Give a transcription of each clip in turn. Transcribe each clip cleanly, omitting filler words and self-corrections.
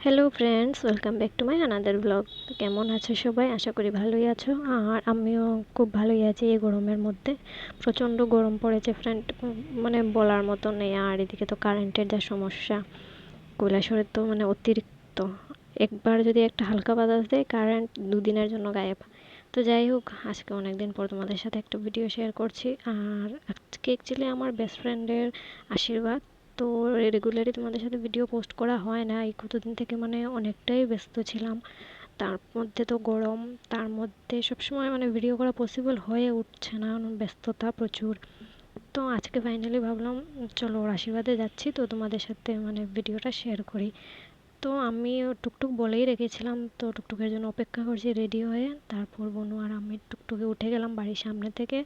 Hello friends, welcome back to my another blog. তো কেমন আছো সবাই? আশা করি ভালোই আছো। আর আমিও খুব ভালোই আছি। এই গরমের মধ্যে প্রচণ্ড গরম পড়েছে ফ্রেন্ড, মানে বলার মতো নেই। আর এদিকে তো কারেন্টের যা সমস্যা, কৈলাসহরে তো মানে অতিরিক্ত। একবার যদি একটা হালকা বাতাস দেয়, কারেন্ট দুদিনের জন্য গায়েব। তো যাই হোক, আজকে অনেক দিন পর তোমাদের সাথে একটা ভিডিও শেয়ার করছি। আর আজকে অ্যাকচুয়ালি আমার বেস্ট ফ্রেন্ডের আশীর্বাদ। তো রেগুলারই তোমাদের সাথে ভিডিও পোস্ট করা হয় না, এই কতদিন থেকে মানে অনেকটাই ব্যস্ত ছিলাম। তার মধ্যে তো গরম, তার মধ্যে সবসময় মানে ভিডিও করা পসিবল হয়ে উঠছে না, ব্যস্ততা প্রচুর। তো আজকে ফাইনালি ভাবলাম চলো ওর আশীর্বাদে যাচ্ছি, তো তোমাদের সাথে মানে ভিডিওটা শেয়ার করি। তো আমি টুকটুক বলেই রেখেছিলাম, তো টুকটুকের জন্য অপেক্ষা করছি রেডি হয়ে। তারপর বনু আর আমি টুকটুকে উঠে গেলাম বাড়ির সামনে থেকে।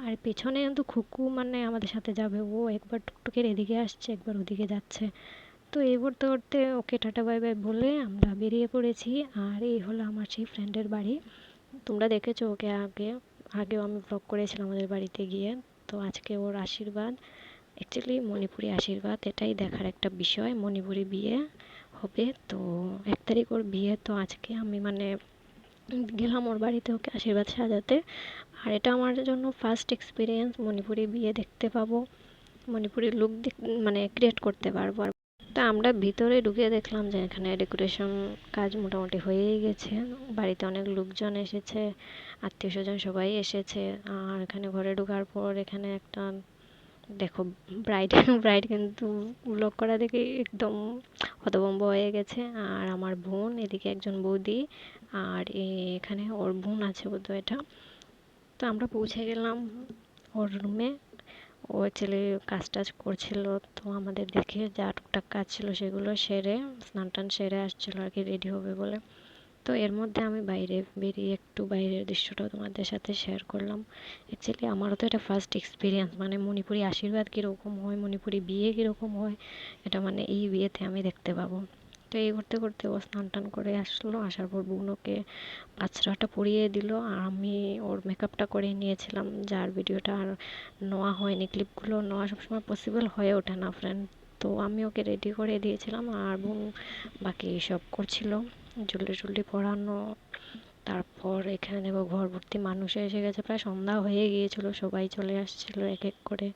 আর পেছনে কিন্তু খুকু মানে আমাদের সাথে যাবে, ও একবার টুকটুকের এদিকে আসছে, একবার ওদিকে যাচ্ছে। তো এই করতে করতে ওকে টাটা বাই বাই বলে আমরা বেরিয়ে পড়েছি। আর এই হলো আমার সেই ফ্রেন্ডের বাড়ি। তোমরা দেখেছো ওকে আগেও আমি ব্লগ করেছিলাম আমাদের বাড়িতে গিয়ে। তো আজকে ওর আশীর্বাদ, অ্যাকচুয়ালি মণিপুরি আশীর্বাদ, এটাই দেখার একটা বিষয়। মণিপুরি বিয়ে হবে, তো 1 তারিখ ওর বিয়ে। তো আজকে আমি মানে গেলাম ওর বাড়িতে ওকে আশীর্বাদ সাজাতে। আর এটা আমার জন্য ফার্স্ট এক্সপিরিয়েন্স, মণিপুরি বিয়ে দেখতে পাবো, মণিপুরি লুক মানে ক্রিয়েট করতে পারবো। তা আমরা ভিতরে ঢুকে দেখলাম যে এখানে ডেকোরেশন কাজ মোটামুটি হয়েই গেছে। বাড়িতে অনেক লোকজন এসেছে, আত্মীয় স্বজন সবাই এসেছে। আর এখানে ঘরে ঢোকার পর এখানে একটা দেখো, ব্রাইড ব্রাইড কিন্তু ব্লগ করা দেখে একদম হতভম্ব হয়ে গেছে। আর আমার বোন, এদিকে একজন বৌদি, আর এখানে ওর বোন আছে বোধ হয় এটা। তো আমরা পৌঁছে গেলাম ওর রুমে। ও ছেলে কাজ টাজ করছিল, তো আমাদের দেখে যা টুকটাক কাজ ছিল সেগুলো সেরে, স্নান টান সেরে আসছিল আর কি, রেডি হবে বলে। তো এর মধ্যে আমি বাইরে বেরিয়ে একটু বাইরের দৃশ্যটাও তোমাদের সাথে শেয়ার করলাম। অ্যাকচুয়ালি আমারও তো এটা ফার্স্ট এক্সপিরিয়েন্স, মানে মণিপুরি আশীর্বাদ কীরকম হয়, মণিপুরি বিয়ে কীরকম হয়, এটা মানে এই বিয়েতে আমি দেখতে পাবো। তো এই করতে করতে ও স্নান টান করে আসলো, আসার পর বোন ওকে পাঁচড়াটা পরিয়ে দিল। আর আমি ওর মেকআপটা করে নিয়েছিলাম, যার ভিডিওটা আর নেওয়া হয়নি। ক্লিপগুলো নেওয়া সবসময় পসিবল হয়ে ওঠে না ফ্রেন্ড। তো আমি ওকে রেডি করে দিয়েছিলাম, আর বোন বাকি সব করছিল, জলদি জলদি পড়ানো। তারপর এখানে দেখো ঘর ভর্তি মানুষ এসে গেছে, প্রায় সন্ধ্যা হয়ে গিয়েছিল, সবাই চলে আসছিল এক এক করে।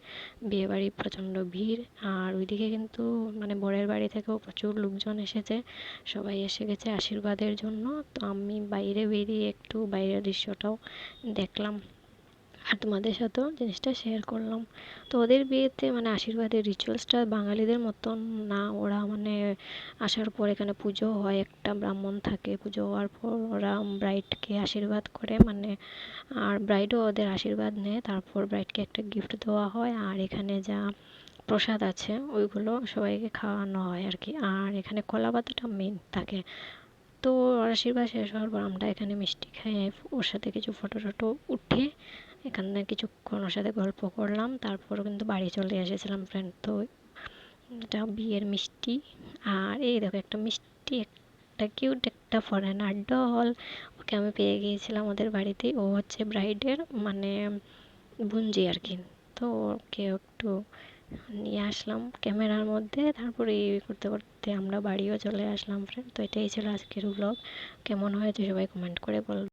বিয়ে বাড়ি প্রচণ্ড ভিড়। আর ওইদিকে কিন্তু মানে বরের বাড়ি থেকেও প্রচুর লোকজন এসেছে, সবাই এসে গেছে আশীর্বাদের জন্য। তো আমি বাইরে বেরিয়ে একটু বাইরের দৃশ্যটাও দেখলাম, আর তোমাদের সাথেও জিনিসটা শেয়ার করলাম। তো ওদের বিয়েতে মানে আশীর্বাদের রিচুয়ালসটা বাঙালিদের মতন না। ওরা মানে আসার পর এখানে পুজো হয়, একটা ব্রাহ্মণ থাকে, পুজো হওয়ার পর ওরা ব্রাইডকে আশীর্বাদ করে মানে, আর ব্রাইডও ওদের আশীর্বাদ নেয়। তারপর ব্রাইডকে একটা গিফট দেওয়া হয়, আর এখানে যা প্রসাদ আছে ওইগুলো সবাইকে খাওয়ানো হয় আর কি। আর এখানে কলা পাতাটা মেন থাকে। তো ওর আশীর্বাদ শেষ হওয়ার পর আমরা এখানে মিষ্টি খেয়ে ওর সাথে কিছু ফটো টটো উঠে এখানে কিছুক্ষণ ওর সাথে গল্প করলাম। তারপর কিন্তু বাড়ি চলে এসেছিলাম ফ্রেন্ড। তো এটা বিয়ের মিষ্টি। আর এই দেখো একটা মিষ্টি, একটা কিউট একটা ফরেনার ডল, ওকে আমি পেয়ে গিয়েছিলাম ওদের বাড়িতেই। ও হচ্ছে ব্রাইডের মানে বুনজি আর কি। তো ওকে একটু নিয়ে আসলাম ক্যামেরার মধ্যে। তারপরে এই করতে করতে আমরা বাড়িও চলে আসলাম ফ্রেন্ড। তো এটাই ছিল আজকের ব্লগ। কেমন হয়েছে সবাই কমেন্ট করে বল।